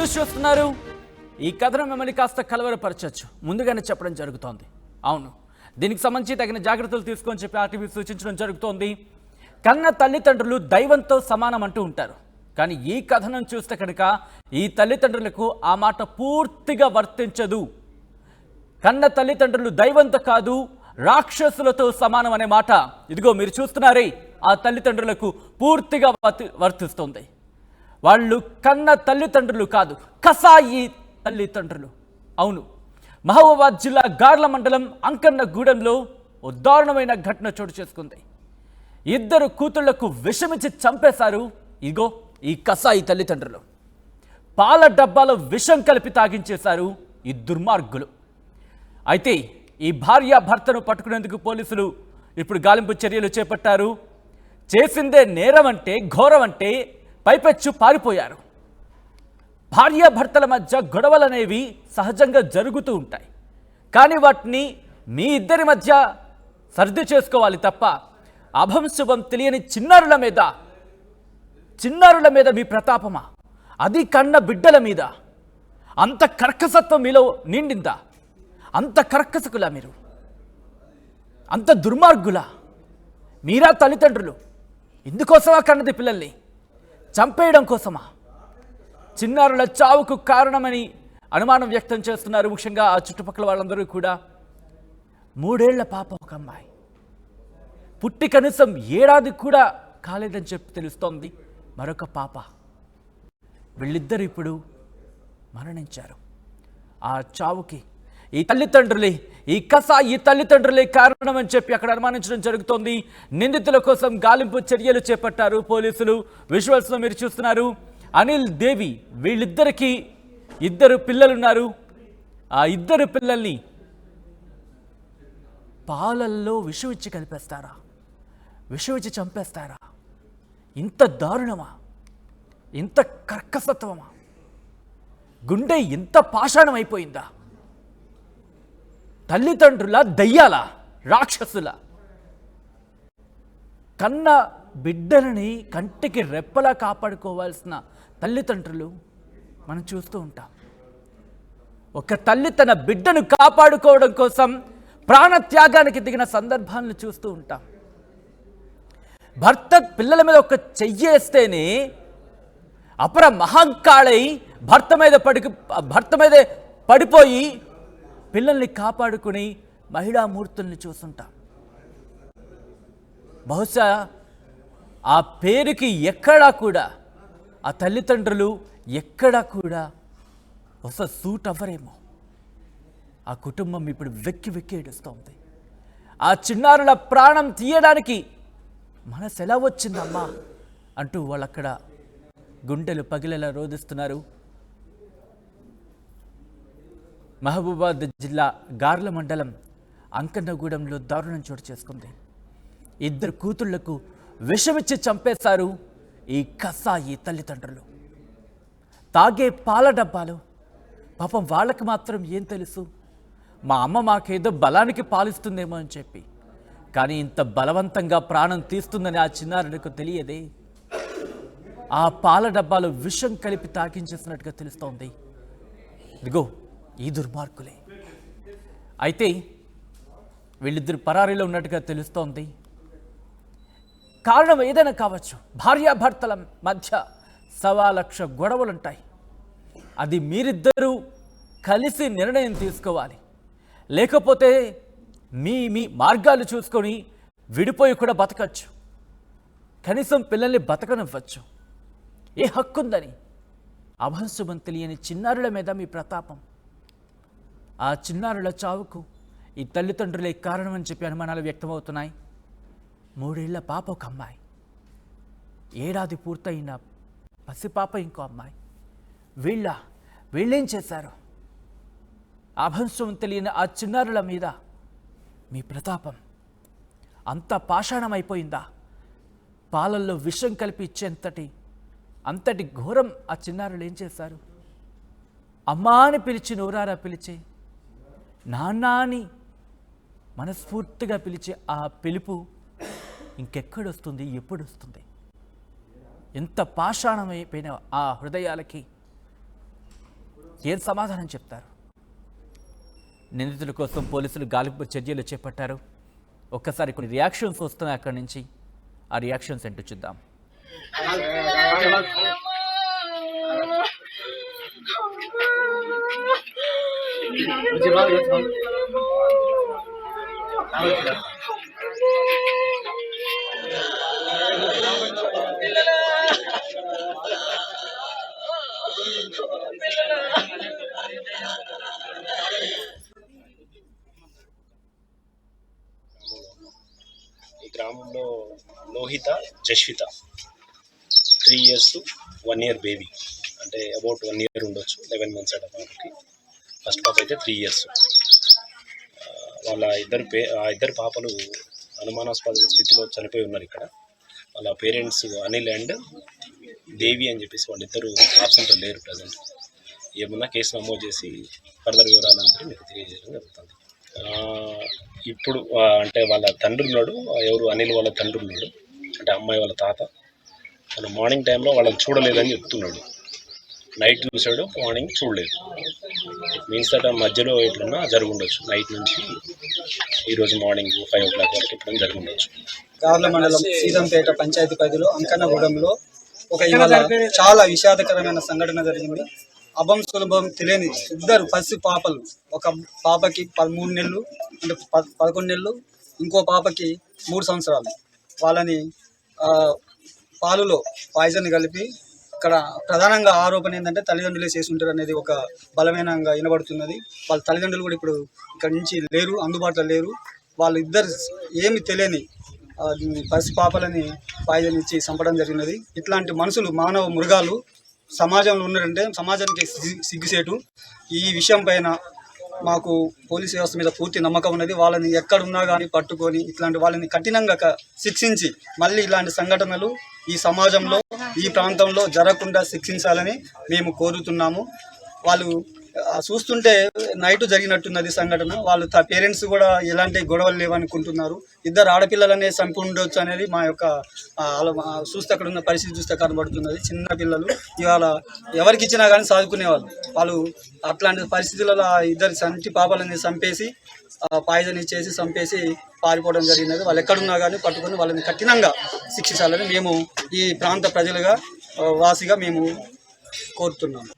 News చూస్తున్నారు. ఈ కథనం మిమ్మల్ని కాస్త కలవరపరచచ్చు, ముందుగానే చెప్పడం జరుగుతోంది. అవును, దీనికి సంబంధించి తగిన జాగ్రత్తలు తీసుకొని చెప్పి ఆర్టీవీ సూచించడం జరుగుతోంది. కన్న తల్లిదండ్రులు దైవంతో సమానం అంటూ ఉంటారు. కానీ ఈ కథనం చూస్తే కనుక ఈ తల్లిదండ్రులకు ఆ మాట పూర్తిగా వర్తించదు. కన్న తల్లిదండ్రులు దైవంతో కాదు, రాక్షసులతో సమానం అనే మాట ఇదిగో మీరు చూస్తున్నారే ఆ తల్లిదండ్రులకు పూర్తిగా వర్తిస్తుంది. వాళ్ళు కన్న తల్లిదండ్రులు కాదు, కసాయి తల్లిదండ్రులు. అవును, మహబూబాబాద్ జిల్లా గార్ల మండలం అంకన్నగూడెంలో ఓ దారుణమైన ఘటన చోటు చేసుకుంది. ఇద్దరు కూతుళ్లకు విషమిచ్చి చంపేశారు ఇగో ఈ కసాయి తల్లిదండ్రులు. పాల డబ్బాలో విషం కలిపి తాగించేశారు ఈ దుర్మార్గులు. అయితే ఈ భార్యాభర్తను పట్టుకునేందుకు పోలీసులు ఇప్పుడు గాలింపు చర్యలు చేపట్టారు. చేసిందే నేరం అంటే, ఘోరం అంటే పైపెచ్చు పారిపోయారు. భార్యాభర్తల మధ్య గొడవలనేవి సహజంగా జరుగుతూ ఉంటాయి. కానీ వాటిని మీ ఇద్దరి మధ్య సర్ది చేసుకోవాలి తప్ప అభంశుభం తెలియని చిన్నారుల మీద మీ ప్రతాపమా? అది కన్న బిడ్డల మీద అంత కర్కసత్వం మీలో నిండిందా? అంత కర్కసకులా మీరు? అంత దుర్మార్గులా? మీరా తల్లిదండ్రులు? ఇందుకోసమా కన్నది పిల్లల్ని? చంపేయడం కోసమా? చిన్నారుల చావుకు కారణమని అనుమానం వ్యక్తం చేస్తున్నారు ముఖ్యంగా ఆ చుట్టుపక్కల వాళ్ళందరూ కూడా. 3 ఏళ్ల పాప, ఒక అమ్మాయి పుట్టి కనీసం ఏడాది కూడా కాలేదని చెప్పి తెలుస్తోంది. మరొక పాప. వీళ్ళిద్దరు ఇప్పుడు మరణించారు. ఆ చావుకి ఈ తల్లిదండ్రులే కారణమని చెప్పి అక్కడ అనుమానించడం జరుగుతోంది. నిందితుల కోసం గాలింపు చర్యలు చేపట్టారు పోలీసులు. విజువల్స్లో మీరు చూస్తున్నారు. అనిల్, దేవి, వీళ్ళిద్దరికి 2 పిల్లలున్నారు. ఆ 2 పిల్లల్ని పాలల్లో విషం ఇచ్చి కలిపేస్తారా? విషం ఇచ్చి చంపేస్తారా? ఇంత దారుణమా? ఇంత కర్కసత్వమా? గుండె ఇంత పాషాణం అయిపోయిందా? తల్లిదండ్రుల దయ్యాల, రాక్షసుల? కన్న బిడ్డలని కంటికి రెప్పలా కాపాడుకోవాల్సిన తల్లిదండ్రులు మనం చూస్తూ ఉంటాం. ఒక తల్లి తన బిడ్డను కాపాడుకోవడం కోసం ప్రాణత్యాగానికి దిగిన సందర్భాలను చూస్తూ ఉంటాం. భర్త పిల్లల మీద ఒక చెయ్యేస్తేనే అపర మహంకాళై భర్త మీదే పడిపోయి పిల్లల్ని కాపాడుకుని మహిళామూర్తుల్ని చూస్తుంటాం. బహుశా ఆ పేరుకి ఎక్కడా కూడా ఆ తల్లిదండ్రులు ఎక్కడా కూడా ఒక సూట్ అవ్వరేమో. ఆ కుటుంబం ఇప్పుడు వెక్కి ఏడుస్తోంది. ఆ చిన్నారుల ప్రాణం తీయడానికి మనసు ఎలా వచ్చిందమ్మా అంటూ వాళ్ళక్కడ గుండెలు పగిలేలా రోదిస్తున్నారు. మహబూబాబాద్ జిల్లా గార్ల మండలం అంకన్నగూడెంలో దారుణం చోటు చేసుకుంది. 2 కూతుళ్లకు విషమిచ్చి చంపేశారు ఈ కసాయి తల్లిదండ్రులు. తాగే పాల డబ్బాలు, పాపం వాళ్ళకి మాత్రం ఏం తెలుసు? మా అమ్మ మాకేదో బలానికి పాలిస్తుందేమో అని చెప్పి. కానీ ఇంత బలవంతంగా ప్రాణం తీస్తుందని ఆ చిన్నారులకు తెలియదే. ఆ పాల డబ్బాలో విషం కలిపి తాకించేసినట్టుగా తెలుస్తోంది. ఇదిగో ఈ దుర్మార్గులే. అయితే వీళ్ళిద్దరు పరారీలో ఉన్నట్టుగా తెలుస్తోంది. కారణం ఏదైనా కావచ్చు. భార్యాభర్తల మధ్య 1,00,000 గొడవలుంటాయి. అది మీరిద్దరూ కలిసి నిర్ణయం తీసుకోవాలి. లేకపోతే మీ మార్గాలు చూసుకొని విడిపోయి కూడా బతకచ్చు. కనీసం పిల్లల్ని బతకనివ్వచ్చు. ఏ హక్కుందని? అభంశుభం తెలియని చిన్నారుల మీద మీ ప్రతాపం. ఆ చిన్నారుల చావుకు ఈ తల్లిదండ్రులే కారణమని చెప్పి అనుమానాలు వ్యక్తమవుతున్నాయి. 3 ఏళ్ల పాప, ఒక అమ్మాయి. ఏడాది పూర్తయిన పసిపాప, ఇంకో అమ్మాయి. వీళ్ళేం చేశారు? అభంశుభం తెలియని ఆ చిన్నారుల మీద మీ ప్రతాపం అంత పాషాణమైపోయిందా? పాలల్లో విషం కలిపి అంతటి ఘోరం ఆ చిన్నారులు ఏం చేశారు? అమ్మా అని పిలిచి, నోరారా పిలిచే, నాన్న అని మనస్ఫూర్తిగా పిలిచే ఆ పిలుపు ఇంకెక్కడొస్తుంది? ఎప్పుడు వస్తుంది? ఎంత పాషాణమైపోయిన ఆ హృదయాలకి ఏం సమాధానం చెప్తారు? నిందితుల కోసం పోలీసులు గాలింపు చర్యలు చేపట్టారు. ఒక్కసారి కొన్ని రియాక్షన్స్ వస్తున్నాయి అక్కడి నుంచి. ఆ రియాక్షన్స్ ఏంటో చూద్దాం. ఈ గ్రామంలో Lohitha Jashwitha 3 years 1 year baby, అంటే అబౌట్ 1 year ఉండొచ్చు, 11 months అట పాపకి. ఫస్ట్ పాప అయితే 3 years. వాళ్ళ ఇద్దరు పాపలు అనుమానాస్పద స్థితిలో చనిపోయి ఉన్నారు ఇక్కడ. వాళ్ళ పేరెంట్స్ అనిల్ అండ్ దేవి అని చెప్పేసి వాళ్ళిద్దరూ ఆబ్సెంట్ లేరు ప్రజెంట్. ఏమన్నా కేసు నమోదు చేసి ఫర్దర్ వివరాలందరూ మీకు తెలియజేయడం జరుగుతుంది. ఇప్పుడు అంటే వాళ్ళ తండ్రి ఉన్నాడు, ఎవరు అనిల్ వాళ్ళ తండ్రి ఉన్నాడు, అంటే అమ్మాయి వాళ్ళ తాత. తను మార్నింగ్ టైంలో వాళ్ళని చూడలేదని చెప్తున్నాడు. నైట్ చూసాడు, మార్నింగ్ చూడలేదు. ఇట్ మీన్స్ దట్ మధ్యలో ఎట్లన్నా జరిగి ఉండొచ్చు. నైట్ నుంచి ఈరోజు మార్నింగ్ 5 o'clock వరకు ఎప్పుడైనా జరిగి ఉండొచ్చు. గార్ల మండలం సీతంపేట పంచాయతీ పరిధిలో అంకన్నగూడెంలో ఇవాళ చాలా విషాదకరమైన సంఘటన జరిగింది. అభం సులభం తెలియని ఇద్దరు పసి పాపలు, ఒక పాపకి 13 నెలలు అంటే 11 నెలలు, ఇంకో పాపకి 3 సంవత్సరాలు. వాళ్ళని పాలులో పాయిజన్ కలిపి, ఇక్కడ ప్రధానంగా ఆరోపణ ఏంటంటే తల్లిదండ్రులే చేసి ఉంటారు అనేది ఒక బలమైనంగా వినబడుతున్నది. వాళ్ళ తల్లిదండ్రులు కూడా ఇప్పుడు ఇక్కడ నుంచి లేరు, అందుబాటులో లేరు. వాళ్ళిద్దరు ఏమి తెలియని పసి పాపలని పాయిజన్ ఇచ్చి చంపడం జరిగినది. ఇట్లాంటి మనుషులు, మానవ మృగాలు సమాజంలో ఉన్నారంటే సమాజానికి సిగ్గుసేటు. ఈ విషయం పైన మాకు పోలీస్ వ్యవస్థ మీద పూర్తి నమ్మకం ఉన్నది. వాళ్ళని ఎక్కడున్నా కానీ పట్టుకొని ఇట్లాంటి వాళ్ళని కఠినంగా శిక్షించి మళ్ళీ ఇలాంటి సంఘటనలు ఈ సమాజంలో, ఈ ప్రాంతంలో జరగకుండా శిక్షించాలని మేము కోరుతున్నాము. వాళ్ళు చూస్తుంటే నైట్ జరిగినట్టున్నది సంఘటన. వాళ్ళు పేరెంట్స్ కూడా ఎలాంటి గొడవలు లేవనుకుంటున్నారు. ఇద్దరు ఆడపిల్లలనే చంపి ఉండొచ్చు అనేది మా యొక్క చూస్తే అక్కడ ఉన్న పరిస్థితి చూస్తే కనబడుతున్నది. చిన్న పిల్లలు ఇవాళ ఎవరికి ఇచ్చినా కానీ చదువుకునేవాళ్ళు. వాళ్ళు అట్లాంటి పరిస్థితులలో ఇద్దరు సంటి పాపలని చంపేసి పాయిజన్ ఇచ్చేసి చంపేసి పారిపోవడం జరిగినది. వాళ్ళు ఎక్కడున్నా కానీ పట్టుకొని వాళ్ళని కఠినంగా శిక్షించాలని మేము ఈ ప్రాంత ప్రజలుగా వాసిగా మేము కోరుతున్నాము.